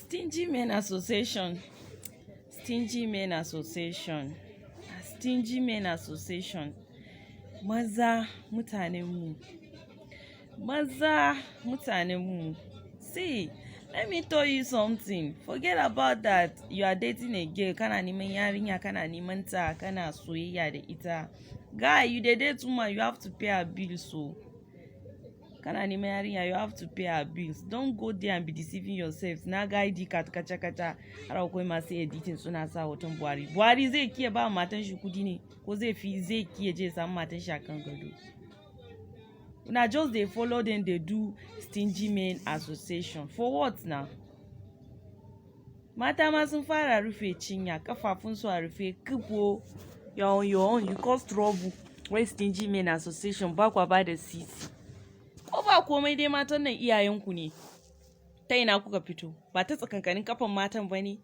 Stingy Men Association. Stingy Men Association. Stingy Men Association. Maza mutanenmu. Maza mutanenmu. See, let me tell you something. Forget about that. You are dating a girl. Kana neman yarinya, kana neman ta, kana soyayya da ita. Guy, you dey date woman, you have to pay her bills. So, kana neman yarinya, you have to pay her bills. Don't go there and be deceiving yourself. Na ga ID card kacha kacha. Har akwai masu editing suna sa hoton Buhari. Buhari zai kiya ba matan shi kudi ne, ko zai kiya je samu matan shi akan gado. Una just dey follow them, dey do Stingy Men Association. For what now? Mata ma sun fara rufe cinya, kafafun su a rufe, kipo. You're on your own, you cause trouble. Wai Stingy Men Association ba kwa ba da sisi. Ko ba komai dai matan nan iyayenku ne. Ta ina kuka fito? Ba ta tsakankanin kafan matan ba ne?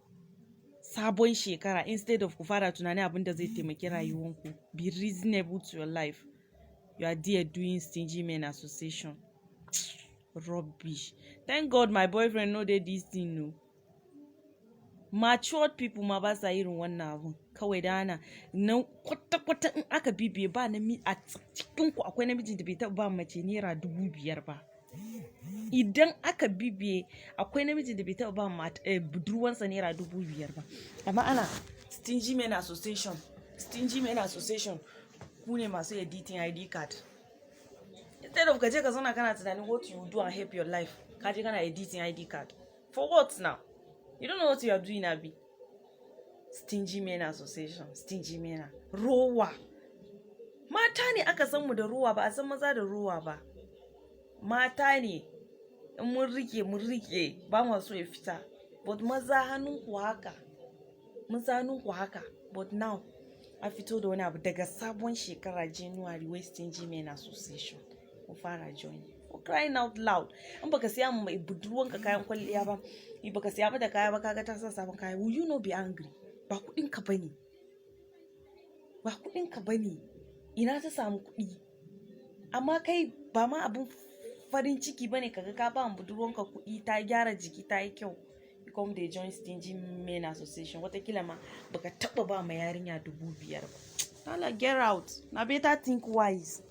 Sabon shekara, instead of ku fara tunanin abin da zai taimaki rayuwanku. Be reasonable to your life. You are there doing Stingy Men Association. Rubbish. Thank God my boyfriend know this thing, no. Matured people ma ba sa irin wannan abun. Kawai da ana nan kwata-kwata in aka bibiye ba a cikin ku akwai namijin da bai taɓa ba mace naira 5,000 ba. Idan aka bibiye akwai namijin da bai taɓa ba budurwansa naira 5,000 ba. Amma ana Stingy Men Association. Stingy Men Association. Ku ne masu editing ID card. Instead of kaje ka zauna kana tunanin what you do and help your life, kaje kana editing ID card. For what now? You don't know what you are doing, Abi. Stingy Men Association. Stingy Men. Rowa. Mata ne aka san mu da rowa ba a san maza da rowa ba. Mata ne. In mun rike ba mu so ya fita. But maza hannunku haka. Maza hannunku haka. But now a fito da wani abu daga sabon shekara January wai Stingy Men Association. Ku fara join. For crying out loud. In baka siya mai budurwanka kayan kwalliya ba, baka siya mata kaya ba, kaga ta sa sabon kaya, will you not be angry? Ba kudin ka bane. Ba kudin ka bane. Ina ta samu kudi. Amma kai ba ma abun farin ciki bane kaga ka ba budurwanka kudi, ta gyara jiki, ta yi kyau. You come dey join Stingy Men Association. Watakila ma baka taba ba ma yarinya 5,000 ba. Nala, get out. Na better think wise.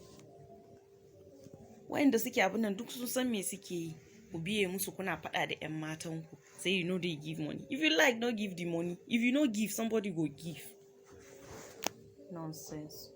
Wayanda suke abin nan duk sun san me suke yi. Ku biye musu kuna faɗa da ƴan matanku. Say you know they give money. If you like, no give the money. If you no give, somebody go give. Nonsense.